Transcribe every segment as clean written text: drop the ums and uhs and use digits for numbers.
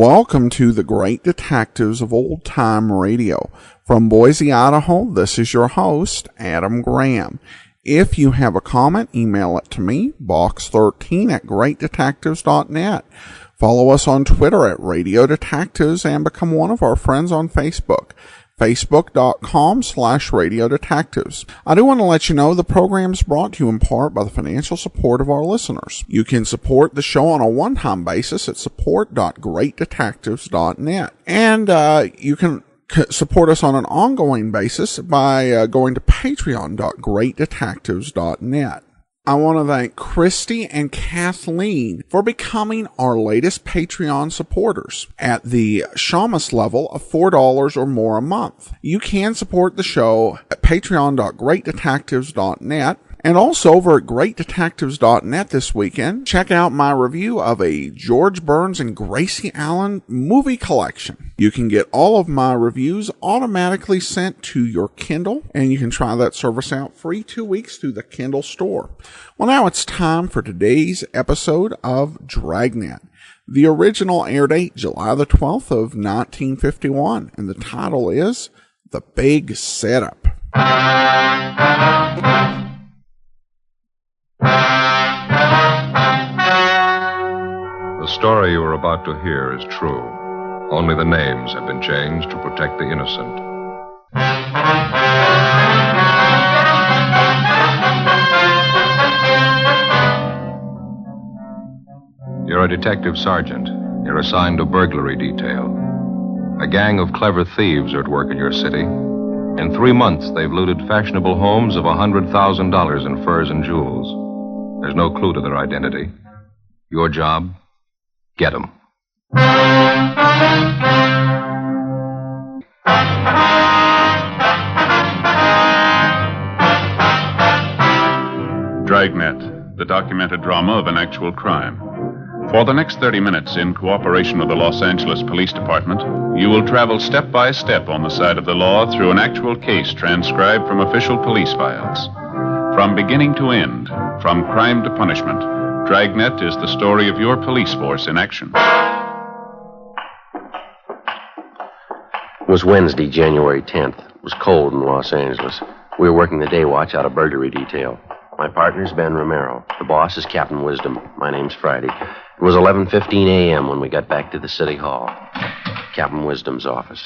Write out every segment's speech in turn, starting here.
Welcome to the Great Detectives of Old Time Radio. From Boise, Idaho, this is your host, Adam Graham. If you have a comment, email it to me, box13@greatdetectives.net. Follow us on Twitter at Radio Detectives and become one of our friends on Facebook. Facebook.com/Radio Detectives. I do want to let you know the program is brought to you in part by the financial support of our listeners. You can support the show on a one-time basis at support.greatdetectives.net. And you can support us on an ongoing basis by going to patreon.greatdetectives.net. I want to thank Christy and Kathleen for becoming our latest Patreon supporters at the Shamus level of $4 or more a month. You can support the show at patreon.greatdetectives.net. And also over at greatdetectives.net this weekend, check out my review of a George Burns and Gracie Allen movie collection. You can get all of my reviews automatically sent to your Kindle, and you can try that service out free 2 weeks through the Kindle store. Well, now it's time for today's episode of Dragnet. The original air date, July the 12th of 1951, and the title is The Big Setup. The story you are about to hear is true. Only the names have been changed to protect the innocent. You're a detective sergeant. You're assigned to burglary detail. A gang of clever thieves are at work in your city. In 3 months, they've looted fashionable homes of $100,000 in furs and jewels. There's no clue to their identity. Your job? Get them. Dragnet, the documented drama of an actual crime. For the next 30 minutes, in cooperation with the Los Angeles Police Department, you will travel step by step on the side of the law through an actual case transcribed from official police files. From beginning to end, from crime to punishment, Dragnet is the story of your police force in action. It was Wednesday, January 10th. It was cold in Los Angeles. We were working the day watch out of burglary detail. My partner's Ben Romero. The boss is Captain Wisdom. My name's Friday. It was 11:15 a.m. when we got back to the city hall. Captain Wisdom's office.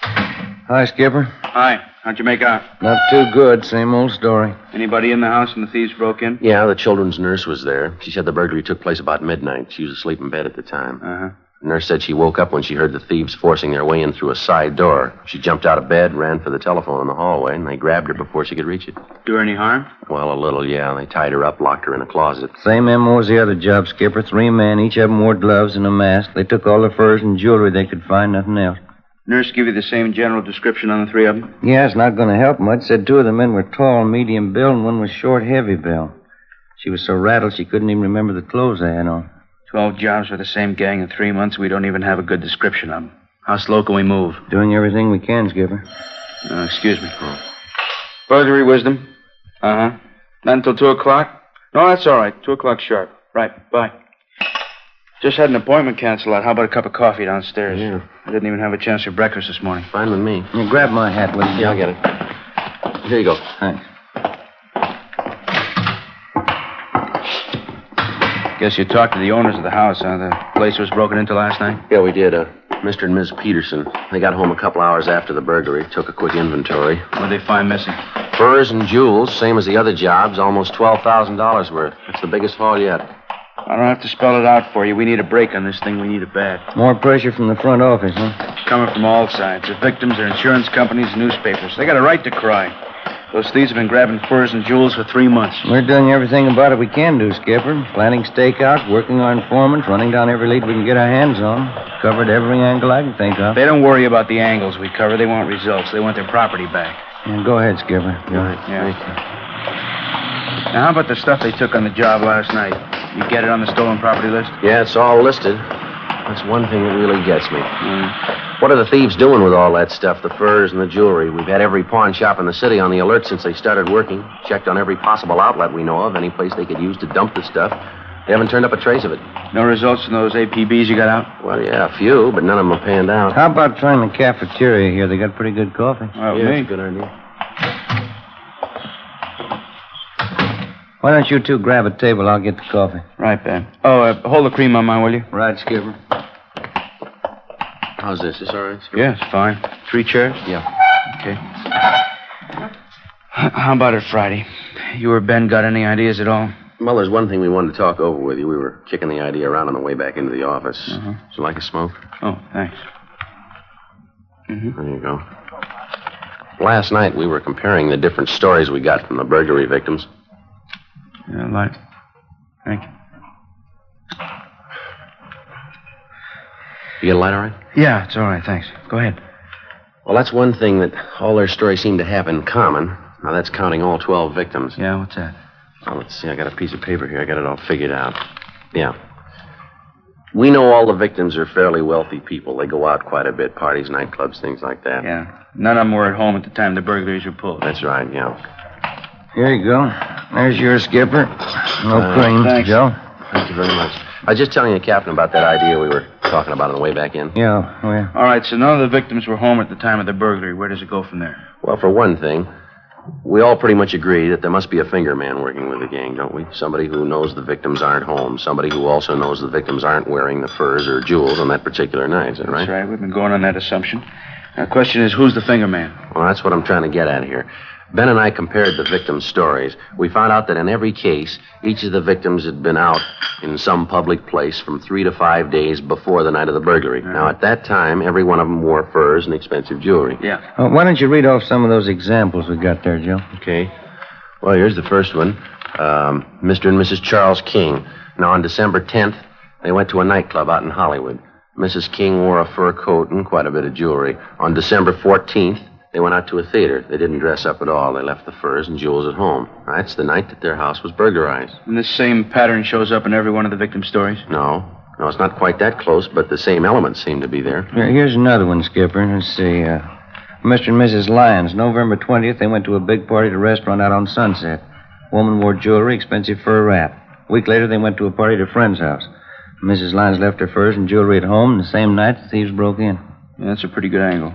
Hi, Skipper. Hi. How'd you make out? Not too good. Same old story. Anybody in the house when the thieves broke in? Yeah, the children's nurse was there. She said the burglary took place about midnight. She was asleep in bed at the time. Uh-huh. The nurse said she woke up when she heard the thieves forcing their way in through a side door. She jumped out of bed, ran for the telephone in the hallway, and they grabbed her before she could reach it. Do her any harm? Well, a little, yeah. They tied her up, locked her in a closet. Same MO as the other job, Skipper. 3 men. Each of them wore gloves and a mask. They took all the furs and jewelry they could find, nothing else. Nurse give you the same general description on the 3 of them? Yeah, it's not going to help much. Said 2 of the men were tall, medium build, and one was short, heavy build. She was so rattled she couldn't even remember the clothes they had on. 12 jobs for the same gang in 3 months. We don't even have a good description of them. How slow can we move? Doing everything we can, Skipper. Excuse me. Burglary, Wisdom? Uh-huh. Not until 2 o'clock? No, that's all right. 2 o'clock sharp. Right. Bye. Just had an appointment canceled out. How about a cup of coffee downstairs? Yeah. I didn't even have a chance for breakfast this morning. Fine with me. You grab my hat, will you? Yeah, I'll get it. Here you go. Thanks. Guess you talked to the owners of the house, huh? The place was broken into last night? Yeah, we did. Mr. and Ms. Peterson. They got home a couple hours after the burglary, took a quick inventory. What'd they find missing? Furs and jewels, same as the other jobs, almost $12,000 worth. That's the biggest haul yet. I don't have to spell it out for you. We need a break on this thing. We need it bad. More pressure from the front office, huh? Coming from all sides. The victims, their insurance companies, newspapers. They got a right to cry. Those thieves have been grabbing furs and jewels for 3 months. We're doing everything about it we can do, Skipper. Planning stakeouts, working our informants, running down every lead we can get our hands on. Covered every angle I can think of. They don't worry about the angles we cover. They want results. They want their property back. Yeah, go ahead, Skipper. Go ahead. Yeah. Now, how about the stuff they took on the job last night? You get it on the stolen property list? Yeah, it's all listed. That's one thing that really gets me. What are the thieves doing with all that stuff, the furs and the jewelry? We've had every pawn shop in the city on the alert since they started working. Checked on every possible outlet we know of, any place they could use to dump the stuff. They haven't turned up a trace of it. No results from those APBs you got out? Well, yeah, a few, but none of them are panned out. How about trying the cafeteria here? They got pretty good coffee. Well, Yeah, me. that's a good idea. Why don't you two grab a table? I'll get the coffee. Right, Ben. Oh, hold the cream on mine, will you? Right, Skipper. How's this? Is this all right? Yeah, it's fine. 3 chairs? Yeah. Okay. How about it Friday? You or Ben got any ideas at all? Well, there's one thing we wanted to talk over with you. We were kicking the idea around on the way back into the office. Uh-huh. Would you like a smoke? Oh, thanks. There you go. Last night, we were comparing the different stories we got from the burglary victims. Yeah, light. Thank you. You get a light all right? Yeah, it's all right, thanks. Go ahead. Well, that's one thing that all their stories seem to have in common. Now, that's counting all 12 victims. Yeah, what's that? Well, let's see. I got a piece of paper here. I got it all figured out. Yeah. We know all the victims are fairly wealthy people. They go out quite a bit, parties, nightclubs, things like that. Yeah. None of them were at home at the time the burglaries were pulled. That's right, yeah. Here you go. There's your Skipper. No cream, thanks. Joe. Thank you very much. I was just telling the captain about that idea we were talking about on the way back in. Yeah, oh, yeah. All right, so none of the victims were home at the time of the burglary. Where does it go from there? Well, for one thing, we all pretty much agree that there must be a finger man working with the gang, don't we? Somebody who knows the victims aren't home. Somebody who also knows the victims aren't wearing the furs or jewels on that particular night, is that right? That's right. We've been going on that assumption. Now, the question is, who's the finger man? Well, that's what I'm trying to get at here. Ben and I compared the victims' stories. We found out that in every case, each of the victims had been out in some public place from 3 to 5 days before the night of the burglary. Now, at that time, every one of them wore furs and expensive jewelry. Yeah. Why don't you read off some of those examples we got there, Joe? Okay. Well, here's the first one. Mr. and Mrs. Charles King. Now, on December 10th, they went to a nightclub out in Hollywood. Mrs. King wore a fur coat and quite a bit of jewelry. On December 14th, they went out to a theater. They didn't dress up at all. They left the furs and jewels at home. That's the night that their house was burglarized. And this same pattern shows up in every one of the victims' stories? No, it's not quite that close, but the same elements seem to be there. Here's another one, Skipper. Let's see. Mr. and Mrs. Lyons, November 20th, they went to a big party at a restaurant out on Sunset. Woman wore jewelry, expensive fur wrap. A week later, they went to a party at a friend's house. Mrs. Lyons left her furs and jewelry at home, and the same night, the thieves broke in. Yeah, that's a pretty good angle.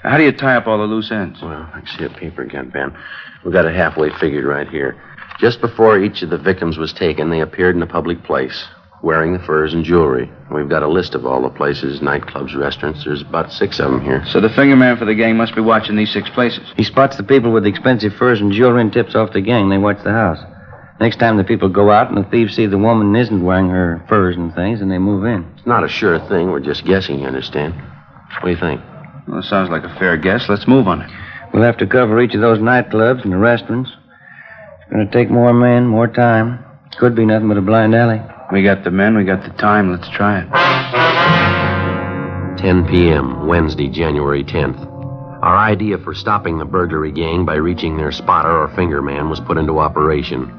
Now, how do you tie up all the loose ends? Well, I see a paper again, Ben. We've got it halfway figured right here. Just before each of the victims was taken, they appeared in a public place, wearing the furs and jewelry. We've got a list of all the places, nightclubs, restaurants. There's about 6 of them here. So the finger man for the gang must be watching these 6 places. He spots the people with the expensive furs and jewelry and tips off the gang. They watch the house. Next time the people go out and the thieves see the woman isn't wearing her furs and things, and they move in. It's not a sure thing. We're just guessing, you understand? What do you think? Well, it sounds like a fair guess. Let's move on it. We'll have to cover each of those nightclubs and the restaurants. It's going to take more men, more time. Could be nothing but a blind alley. We got the men, we got the time. Let's try it. 10 p.m., Wednesday, January 10th. Our idea for stopping the burglary gang by reaching their spotter or finger man was put into operation.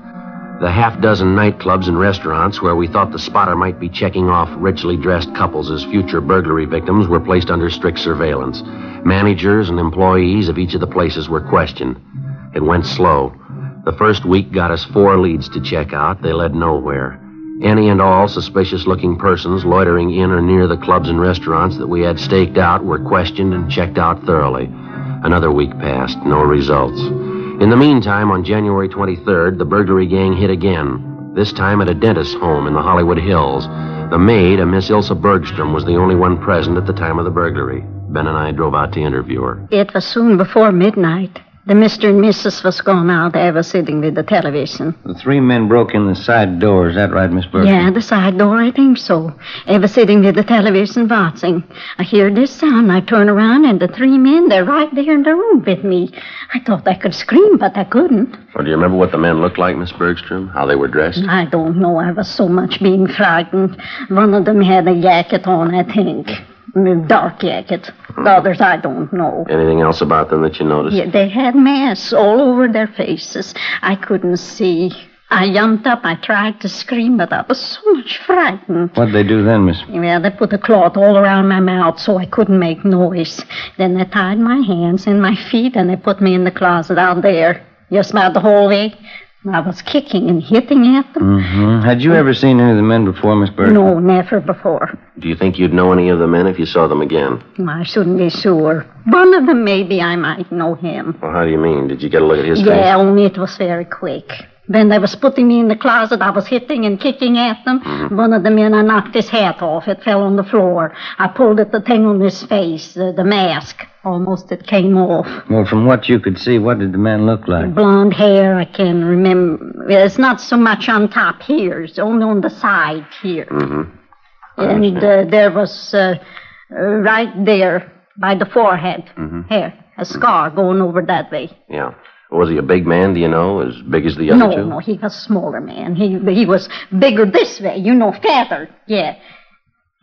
The half-dozen nightclubs and restaurants where we thought the spotter might be checking off richly dressed couples as future burglary victims were placed under strict surveillance. Managers and employees of each of the places were questioned. It went slow. The first week got us 4 leads to check out. They led nowhere. Any and all suspicious-looking persons loitering in or near the clubs and restaurants that we had staked out were questioned and checked out thoroughly. Another week passed, no results. In the meantime, on January 23rd, the burglary gang hit again, this time at a dentist's home in the Hollywood Hills. The maid, a Miss Ilsa Bergstrom, was the only one present at the time of the burglary. Ben and I drove out to interview her. It was soon before midnight. The Mr. and Mrs. was gone out. They were sitting with the television. The 3 men broke in the side door. Is that right, Miss Berkeley? Yeah, the side door, I think so. They were sitting with the television watching. I hear this sound. I turn around, and the 3 men, they're right there in the room with me. I thought I could scream, but I couldn't. Well, do you remember what the men looked like, Miss Bergstrom? How they were dressed? I don't know. I was so much being frightened. One of them had a jacket on, I think. A dark jacket. The others, I don't know. Anything else about them that you noticed? Yeah, they had masks all over their faces. I couldn't see. I jumped up. I tried to scream, but I was so much frightened. What'd they do then, Miss? Well, they put a cloth all around my mouth so I couldn't make noise. Then they tied my hands and my feet, and they put me in the closet out there, just about the hallway. I was kicking and hitting at them. Mm-hmm. Had you ever seen any of the men before, Miss Burke? No, never before. Do you think you'd know any of the men if you saw them again? I shouldn't be sure. One of them, maybe I might know him. Well, how do you mean? Did you get a look at his face? Yeah, only it was very quick. Then they was putting me in the closet. I was hitting and kicking at them. Mm-hmm. One of the men, I knocked his hat off. It fell on the floor. I pulled at the thing on his face, the mask. Almost it came off. Well, from what you could see, what did the man look like? Blonde hair, I can remember. It's not so much on top here. It's only on the side here. Mm-hmm. And there was right there by the forehead, here, a scar going over that way. Yeah. Was he a big man, do you know? As big as the other two? No, he was a smaller man. He was bigger this way, fatter. Yeah.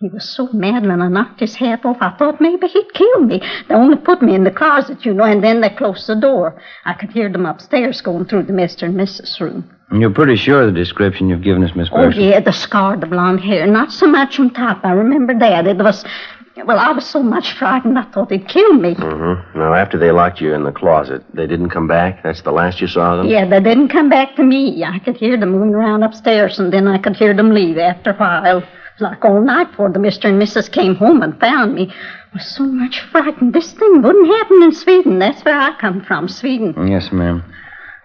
He was so mad when I knocked his hat off, I thought maybe he'd kill me. They only put me in the closet, and then they closed the door. I could hear them upstairs going through the Mr. and Mrs. room. And you're pretty sure of the description you've given us, Miss Burke? Oh, yeah, the scar, the blonde hair. Not so much on top. I remember that. It was... Well, I was so much frightened, I thought he'd kill me. Mm-hmm. Now, after they locked you in the closet, they didn't come back? That's the last you saw of them? Yeah, they didn't come back to me. I could hear them moving around upstairs, and then I could hear them leave after a while. Like all night before the Mr. and Mrs. came home and found me. I was so much frightened. This thing wouldn't happen in Sweden. That's where I come from, Sweden. Yes, ma'am.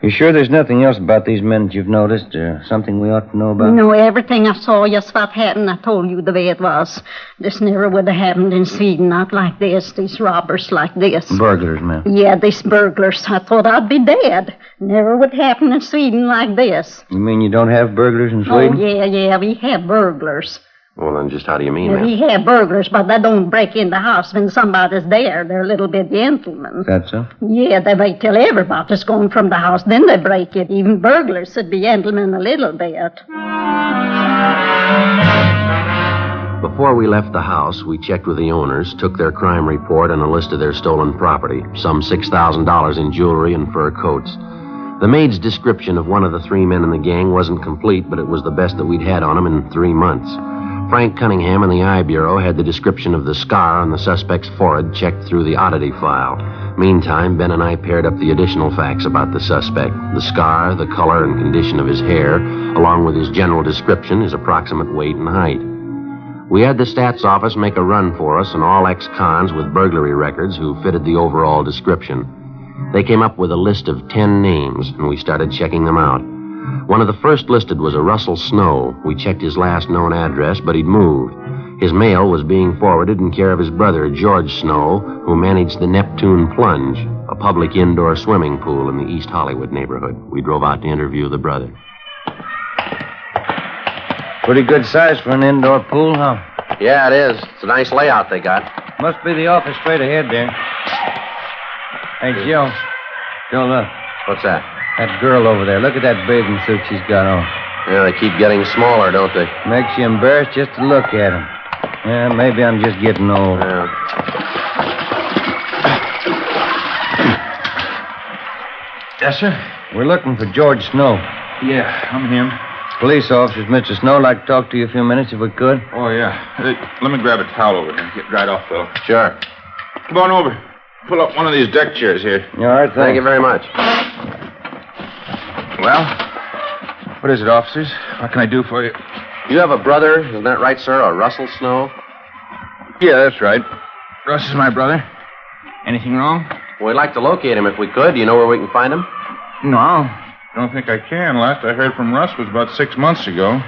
You sure there's nothing else about these men that you've noticed? Something we ought to know about? No, everything I saw, just what happened, I told you the way it was. This never would have happened in Sweden, not like this, these robbers like this. Burglars, ma'am. Yeah, these burglars. I thought I'd be dead. Never would happen in Sweden like this. You mean you don't have burglars in Sweden? Oh, yeah, we have burglars. Well, then just how do you mean that? We have burglars, but they don't break in the house when somebody's there. They're a little bit gentlemen. Is that so? Yeah, they wait till everybody's gone from the house, then they break it. Even burglars should be gentlemen a little bit. Before we left the house, we checked with the owners, took their crime report and a list of their stolen property, some $6,000 in jewelry and fur coats. The maid's description of one of the three men in the gang wasn't complete, but it was the best that we'd had on him in 3 months. Frank Cunningham in the Eye Bureau had the description of the scar on the suspect's forehead checked through the oddity file. Meantime, Ben and I paired up the additional facts about the suspect. The scar, the color and condition of his hair, along with his general description, his approximate weight and height. We had the stats office make a run for us and all ex-cons with burglary records who fitted the overall description. They came up with a list of 10 names, and we started checking them out. One of the first listed was a Russell Snow. We checked his last known address, but he'd moved. His mail was being forwarded in care of his brother, George Snow, who managed the Neptune Plunge, a public indoor swimming pool in the East Hollywood neighborhood. We drove out to interview the brother. Pretty good size for an indoor pool, huh? Yeah, it is. It's a nice layout they got. Must be the office straight ahead there. Hey, Joe. Joe, look. What's that? That girl over there. Look at that bathing suit she's got on. Yeah, they keep getting smaller, don't they? Makes you embarrassed just to look at them. Yeah, maybe I'm just getting old. Yeah. Yes, sir? We're looking for George Snow. Yeah, I'm him. Police officers, Mr. Snow, like to talk to you a few minutes if we could. Oh, yeah. Hey, let me grab a towel over here. Get right off, Phil. Sure. Come on over. Pull up one of these deck chairs here. All right, thanks. Thank you very much. Well, what is it, officers? What can I do for you? You have a brother, isn't that right, sir? A Russell Snow? Yeah, that's right. Russ is my brother. Anything wrong? Well, we'd like to locate him if we could. Do you know where we can find him? No. Don't think I can. Last I heard from Russ was about 6 months ago.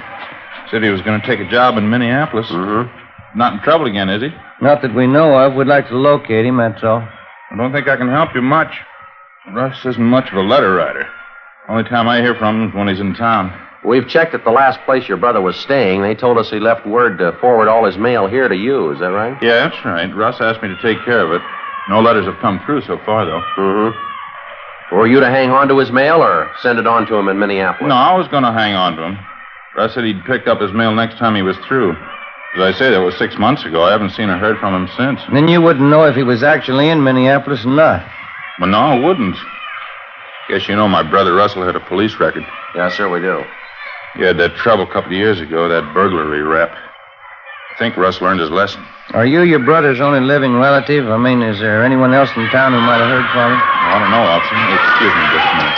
Said he was going to take a job in Minneapolis. Mm-hmm. Not in trouble again, is he? Not that we know of. We'd like to locate him, that's all. I don't think I can help you much. Russ isn't much of a letter writer. Only time I hear from him is when he's in town. We've checked at the last place your brother was staying. They told us he left word to forward all his mail here to you. Is that right? Yeah, that's right. Russ asked me to take care of it. No letters have come through so far, though. Mm-hmm. Were you to hang on to his mail or send it on to him in Minneapolis? No, I was going to hang on to him. Russ said he'd pick up his mail next time he was through. As I say, that was 6 months ago. I haven't seen or heard from him since. Then you wouldn't know if he was actually in Minneapolis or not. Well, no, I wouldn't. Guess you know my brother Russell had a police record. Yes, sir, we do. He had that trouble a couple of years ago, that burglary rap. I think Russ learned his lesson. Are you your brother's only living relative? I mean, is there anyone else in town who might have heard from him? I don't know, officer. Excuse me just a minute.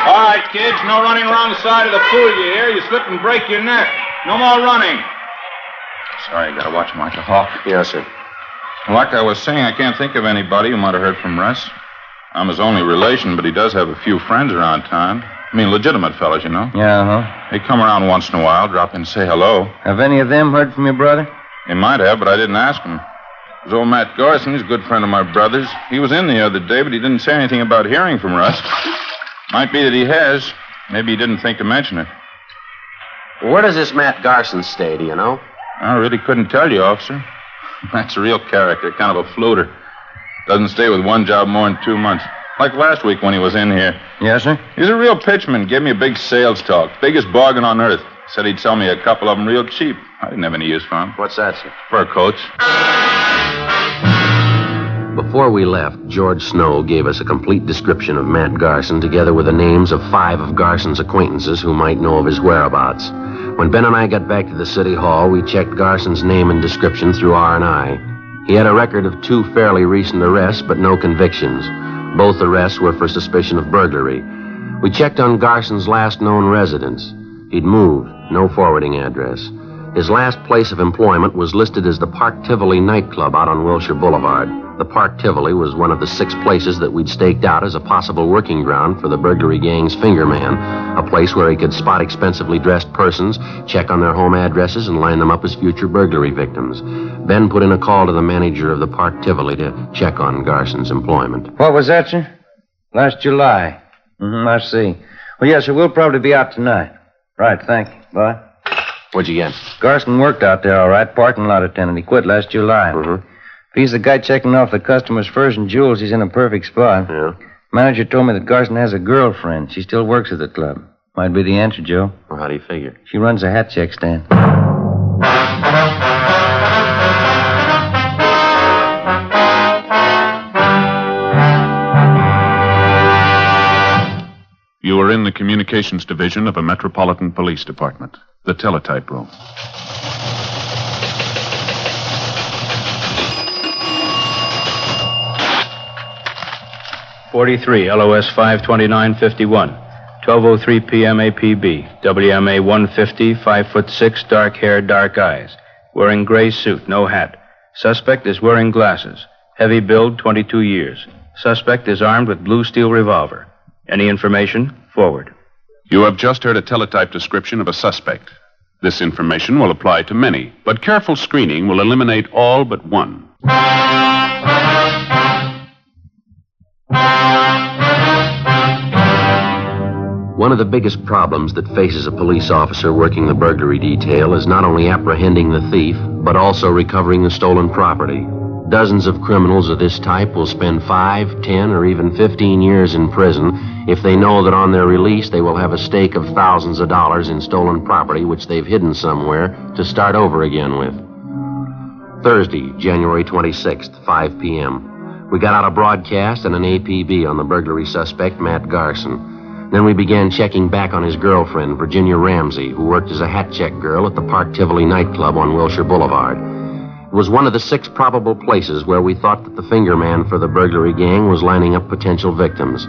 All right, kids, no running around the side of the pool, you hear? You slip and break your neck. No more running. Sorry, I gotta watch him like a hawk. Yes, sir. Like I was saying, I can't think of anybody who might have heard from Russ. I'm his only relation, but he does have a few friends around town. I mean, legitimate fellas, you know. Yeah, huh? They come around once in a while, drop in and say hello. Have any of them heard from your brother? They might have, but I didn't ask him. There's old Matt Garson. He's a good friend of my brother's. He was in the other day, but he didn't say anything about hearing from Russ. Might be that he has. Maybe he didn't think to mention it. Where does this Matt Garson stay, do you know? I really couldn't tell you, officer. That's a real character, kind of a floater. Doesn't stay with one job more than 2 months. Like last week when he was in here. Yes, sir? He's a real pitchman. Gave me a big sales talk. Biggest bargain on earth. Said he'd sell me a couple of them real cheap. I didn't have any use for them. What's that, sir? Fur coats. Before we left, George Snow gave us a complete description of Matt Garson, together with the names of 5 of Garson's acquaintances who might know of his whereabouts. When Ben and I got back to the city hall, we checked Garson's name and description through R&I. He had a record of 2 fairly recent arrests, but no convictions. Both arrests were for suspicion of burglary. We checked on Garson's last known residence. He'd moved, no forwarding address. His last place of employment was listed as the Park Tivoli nightclub out on Wilshire Boulevard. The Park Tivoli was one of the 6 places that we'd staked out as a possible working ground for the burglary gang's fingerman, a place where he could spot expensively dressed persons, check on their home addresses, and line them up as future burglary victims. Ben put in a call to the manager of the Park Tivoli to check on Garson's employment. What was that, sir? Last July. I see. Well, yes, sir, we'll probably be out tonight. Right, thank you. Bye. What'd you get? Garson worked out there, all right. Parking lot attendant. He quit last July. If he's the guy checking off the customers' furs and jewels, he's in a perfect spot. Yeah. Manager told me that Garson has a girlfriend. She still works at the club. Might be the answer, Joe. Well, how do you figure? She runs a hat check stand. You are in the communications division of a metropolitan police department, the teletype room. .43 LOS 52951, 12:03 p.m. APB, WMA 150, 5'6", dark hair, dark eyes, wearing gray suit, no hat. Suspect is wearing glasses. Heavy build, 22 years. Suspect is armed with blue steel revolver. Any information? Forward. You have just heard a teletype description of a suspect. This information will apply to many, but careful screening will eliminate all but one. One of the biggest problems that faces a police officer working the burglary detail is not only apprehending the thief, but also recovering the stolen property. Dozens of criminals of this type will spend 5, 10, or even 15 years in prison if they know that on their release they will have a stake of thousands of dollars in stolen property which they've hidden somewhere to start over again with. Thursday, January 26th, 5 p.m. We got out a broadcast and an APB on the burglary suspect, Matt Garson. Then we began checking back on his girlfriend, Virginia Ramsey, who worked as a hat check girl at the Park Tivoli nightclub on Wilshire Boulevard. It was one of the 6 probable places where we thought that the fingerman for the burglary gang was lining up potential victims.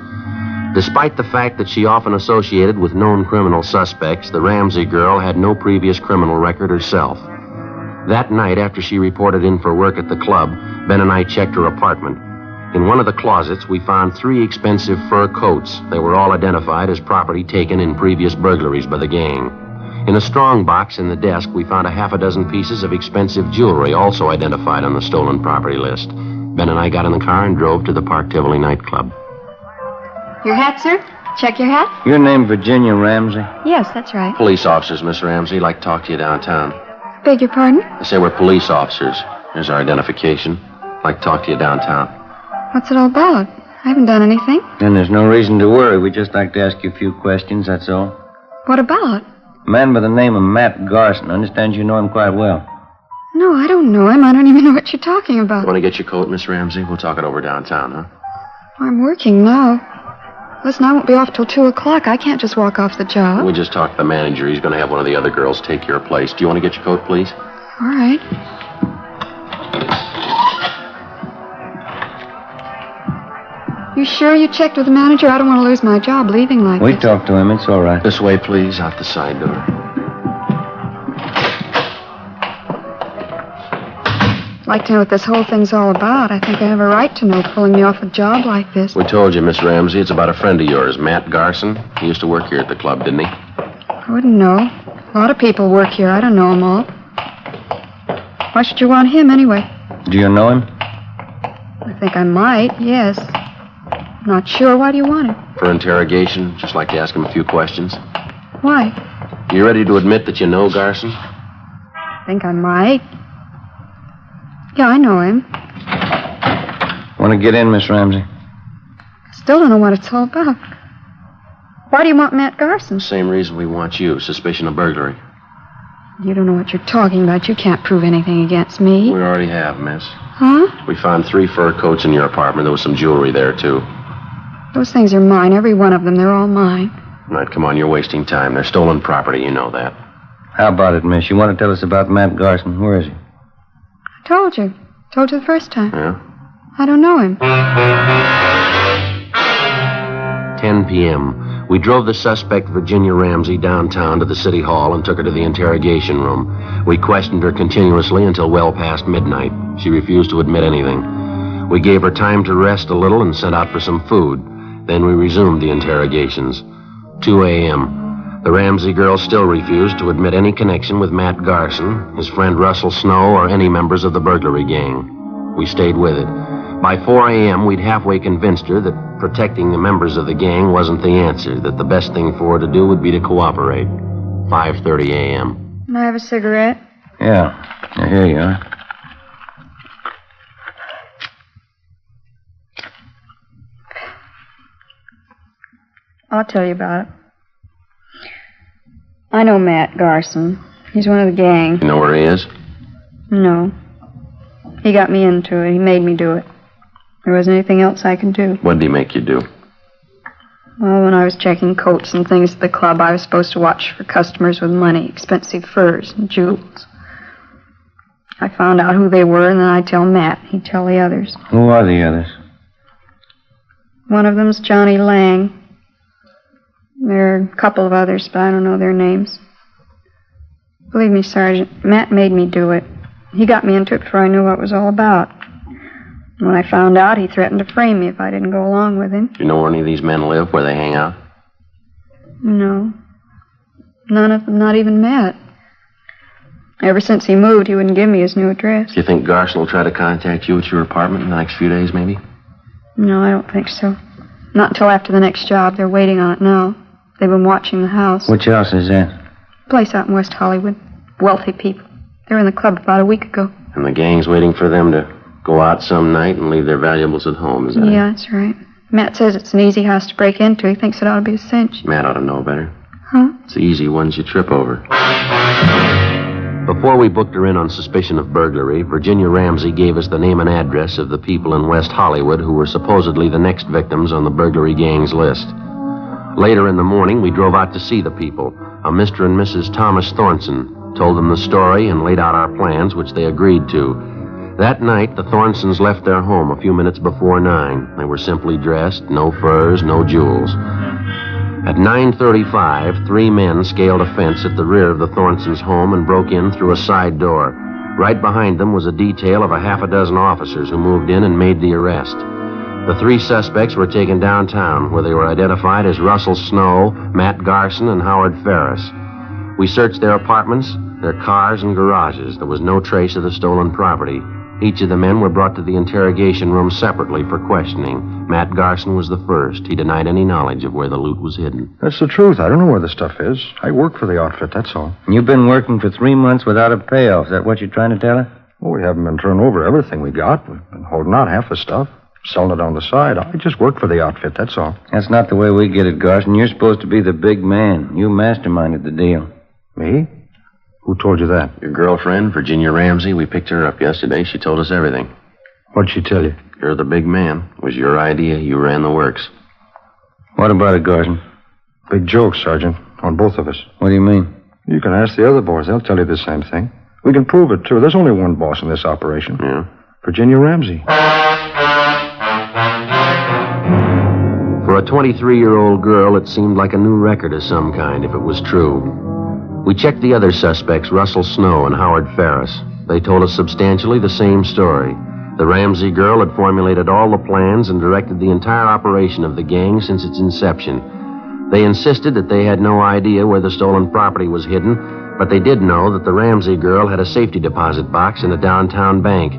Despite the fact that she often associated with known criminal suspects, the Ramsey girl had no previous criminal record herself. That night, after she reported in for work at the club, Ben and I checked her apartment. In one of the closets, we found 3 expensive fur coats. They were all identified as property taken in previous burglaries by the gang. In a strong box in the desk, we found a half a dozen pieces of expensive jewelry, also identified on the stolen property list. Ben and I got in the car and drove to the Park Tivoli nightclub. Your hat, sir? Check your hat? Your name Virginia Ramsey? Yes, that's right. Police officers, Miss Ramsey. Like to talk to you downtown. Beg your pardon? I say we're police officers. Here's our identification. Like to talk to you downtown. What's it all about? I haven't done anything. Then there's no reason to worry. We'd just like to ask you a few questions, that's all. What about? A man by the name of Matt Garson. Understand you know him quite well. No, I don't know him. I don't even know what you're talking about. Want to get your coat, Miss Ramsey? We'll talk it over downtown, huh? I'm working now. Listen, I won't be off till 2 o'clock. I can't just walk off the job. We just talked to the manager. He's going to have one of the other girls take your place. Do you want to get your coat, please? All right. You sure you checked with the manager? I don't want to lose my job leaving like We this. talked to him. It's all right. This way, please, out the side door. I'd like to know what this whole thing's all about. I think I have a right to know, pulling me off a job like this. We told you, Miss Ramsey, it's about a friend of yours, Matt Garson. He used to work here at the club, didn't he? I wouldn't know. A lot of people work here. I don't know them all. Why should you want him anyway? Do you know him? I think I might, yes. Not sure. Why do you want him? For interrogation, just like to ask him a few questions. Why? You ready to admit that you know Garson? I think I might. Yeah, I know him. Want to get in, Miss Ramsey? Still don't know what it's all about. Why do you want Matt Garson? Same reason we want you, suspicion of burglary. You don't know what you're talking about. You can't prove anything against me. We already have, miss. Huh? We found 3 fur coats in your apartment. There was some jewelry there, too. Those things are mine, every one of them. They're all mine. All right, come on, you're wasting time. They're stolen property, you know that. How about it, miss? You want to tell us about Matt Garson? Where is he? I told you. Told you the first time. Yeah? I don't know him. 10 p.m. We drove the suspect, Virginia Ramsey, downtown to the city hall and took her to the interrogation room. We questioned her continuously until well past midnight. She refused to admit anything. We gave her time to rest a little and sent out for some food. Then we resumed the interrogations. 2 a.m. The Ramsey girl still refused to admit any connection with Matt Garson, his friend Russell Snow, or any members of the burglary gang. We stayed with it. By 4 a.m., we'd halfway convinced her that protecting the members of the gang wasn't the answer, that the best thing for her to do would be to cooperate. 5:30 a.m. Can I have a cigarette? Yeah. Here you are. I'll tell you about it. I know Matt Garson. He's one of the gang. You know where he is? No. He got me into it. He made me do it. There wasn't anything else I could do. What did he make you do? Well, when I was checking coats and things at the club, I was supposed to watch for customers with money, expensive furs and jewels. I found out who they were, and then I'd tell Matt. He'd tell the others. Who are the others? One of them's Johnny Lang. There are a couple of others, but I don't know their names. Believe me, Sergeant, Matt made me do it. He got me into it before I knew what it was all about. When I found out, he threatened to frame me if I didn't go along with him. Do you know where any of these men live, where they hang out? No. None of them, not even Matt. Ever since he moved, he wouldn't give me his new address. Do you think Garson will try to contact you at your apartment in the next few days, maybe? No, I don't think so. Not until after the next job. They're waiting on it now. They've been watching the house. Which house is that? Place out in West Hollywood. Wealthy people. They were in the club about a week ago. And the gang's waiting for them to go out some night and leave their valuables at home, is that it? Yeah, that's right. Matt says it's an easy house to break into. He thinks it ought to be a cinch. Matt ought to know better. Huh? It's the easy ones you trip over. Before we booked her in on suspicion of burglary, Virginia Ramsey gave us the name and address of the people in West Hollywood who were supposedly the next victims on the burglary gang's list. Later in the morning, we drove out to see the people. A Mr. and Mrs. Thomas Thornton told them the story and laid out our plans, which they agreed to. That night, the Thornsons left their home a few minutes before 9. They were simply dressed, no furs, no jewels. At 9:35, 3 men scaled a fence at the rear of the Thornsons' home and broke in through a side door. Right behind them was a detail of a half a dozen officers who moved in and made the arrest. The 3 suspects were taken downtown, where they were identified as Russell Snow, Matt Garson, and Howard Ferris. We searched their apartments, their cars, and garages. There was no trace of the stolen property. Each of the men were brought to the interrogation room separately for questioning. Matt Garson was the first. He denied any knowledge of where the loot was hidden. That's the truth. I don't know where the stuff is. I work for the outfit, that's all. You've been working for 3 months without a payoff. Is that what you're trying to tell her? Well, we haven't been turning over everything we got. We've been holding out half the stuff, selling it on the side. I just work for the outfit, that's all. That's not the way we get it, Garson. You're supposed to be the big man. You masterminded the deal. Me? Who told you that? Your girlfriend, Virginia Ramsey, we picked her up yesterday. She told us everything. What'd she tell you? You're the big man. It was your idea. You ran the works. What about it, Garson? Big joke, Sergeant, on both of us. What do you mean? You can ask the other boys. They'll tell you the same thing. We can prove it, too. There's only one boss in this operation. Yeah? Virginia Ramsey. For a 23-year-old girl, it seemed like a new record of some kind, if it was true. We checked the other suspects, Russell Snow and Howard Ferris. They told us substantially the same story. The Ramsey girl had formulated all the plans and directed the entire operation of the gang since its inception. They insisted that they had no idea where the stolen property was hidden, but they did know that the Ramsey girl had a safety deposit box in a downtown bank.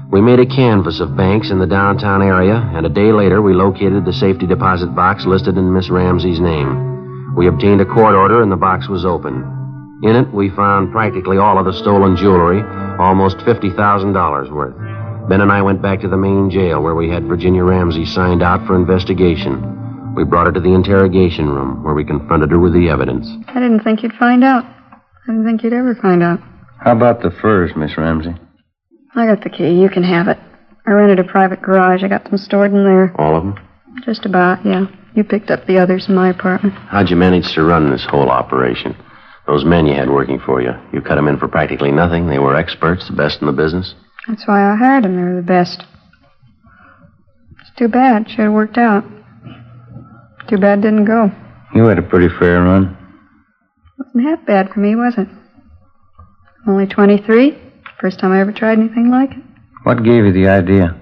We made a canvass of banks in the downtown area, and a day later we located the safety deposit box listed in Miss Ramsey's name. We obtained a court order, and the box was open. In it, we found practically all of the stolen jewelry, almost $50,000 worth. Ben and I went back to the main jail where we had Virginia Ramsey signed out for investigation. We brought her to the interrogation room where we confronted her with the evidence. I didn't think you'd find out. I didn't think you'd ever find out. How about the furs, Miss Ramsey? I got the key. You can have it. I rented a private garage. I got them stored in there. All of them? Just about, yeah. You picked up the others in my apartment. How'd you manage to run this whole operation? Those men you had working for you, you cut them in for practically nothing. They were experts, the best in the business. That's why I hired them. They were the best. It's too bad. Should have worked out. Too bad it didn't go. You had a pretty fair run. Wasn't half bad for me, was it? I'm only 23. First time I ever tried anything like it. What gave you the idea?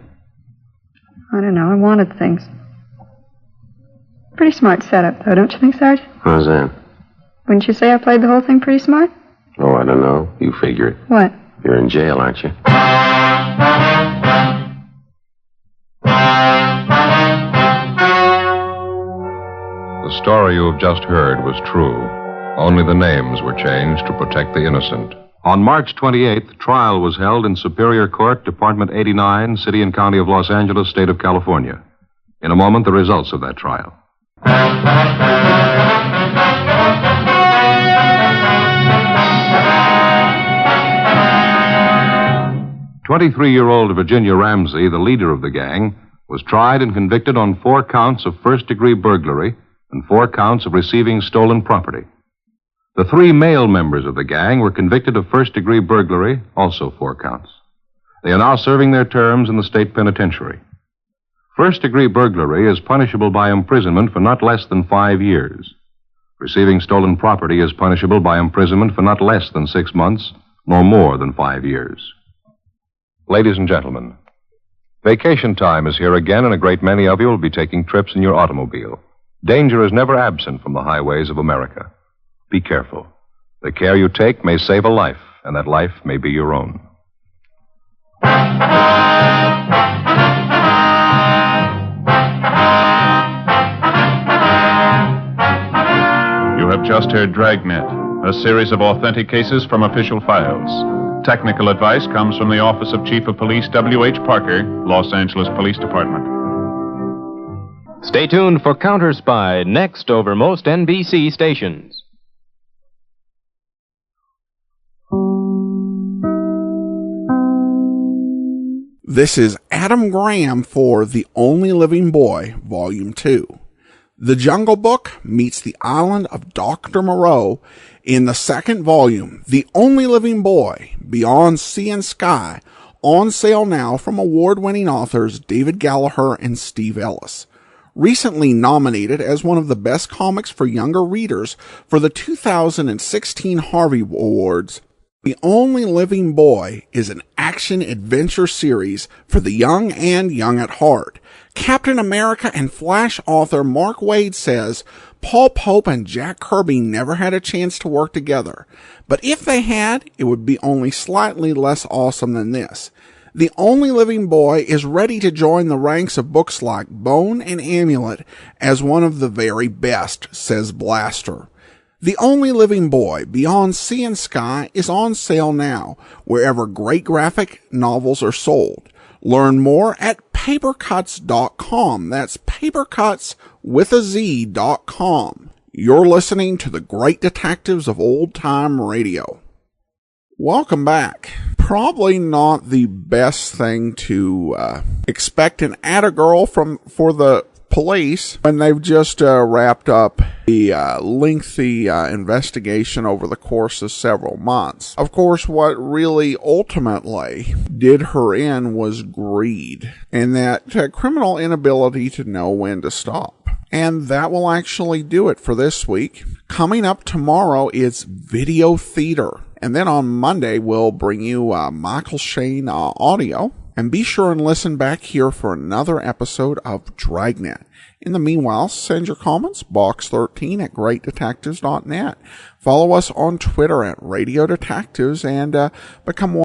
I don't know. I wanted things. Pretty smart setup, though, don't you think, Sergeant? How's that? Wouldn't you say I played the whole thing pretty smart? Oh, I don't know. You figure it. What? You're in jail, aren't you? The story you have just heard was true. Only the names were changed to protect the innocent. On March 28th, trial was held in Superior Court, Department 89, City and County of Los Angeles, State of California. In a moment, the results of that trial. 23-year-old Virginia Ramsey, the leader of the gang, was tried and convicted on 4 counts of first-degree burglary and 4 counts of receiving stolen property. The 3 male members of the gang were convicted of first-degree burglary, also 4 counts. They are now serving their terms in the state penitentiary. First-degree burglary is punishable by imprisonment for not less than 5 years. Receiving stolen property is punishable by imprisonment for not less than 6 months, nor more than 5 years. Ladies and gentlemen, vacation time is here again, and a great many of you will be taking trips in your automobile. Danger is never absent from the highways of America. Be careful. The care you take may save a life, and that life may be your own. You have just heard Dragnet, a series of authentic cases from official files. Technical advice comes from the Office of Chief of Police W.H. Parker, Los Angeles Police Department. Stay tuned for Counter Spy next over most NBC stations. This is Adam Graham for The Only Living Boy, Volume 2. The Jungle Book meets the island of Dr. Moreau in the second volume, The Only Living Boy, Beyond Sea and Sky, on sale now from award-winning authors David Gallagher and Steve Ellis. Recently nominated as one of the best comics for younger readers for the 2016 Harvey Awards, The Only Living Boy is an action-adventure series for the young and young at heart. Captain America and Flash author Mark Waid says Paul Pope and Jack Kirby never had a chance to work together, but if they had, it would be only slightly less awesome than this. The Only Living Boy is ready to join the ranks of books like Bone and Amulet as one of the very best, says Blaster. The Only Living Boy, Beyond Sea and Sky, is on sale now, wherever great graphic novels are sold. Learn more at papercuts.com. That's papercuts with a Z.com. You're listening to the Great Detectives of Old Time Radio. Welcome back. Probably not the best thing to expect an atta-girl for the police when they've just wrapped up the lengthy investigation over the course of several months. Of course, what really ultimately did her in was greed, and that criminal inability to know when to stop. And that will actually do it for this week. Coming up tomorrow is Video Theater. And then on Monday, we'll bring you Michael Shane audio. And be sure and listen back here for another episode of Dragnet. In the meanwhile, send your comments, box13 at greatdetectives.net. Follow us on Twitter at Radio Detectives, and become one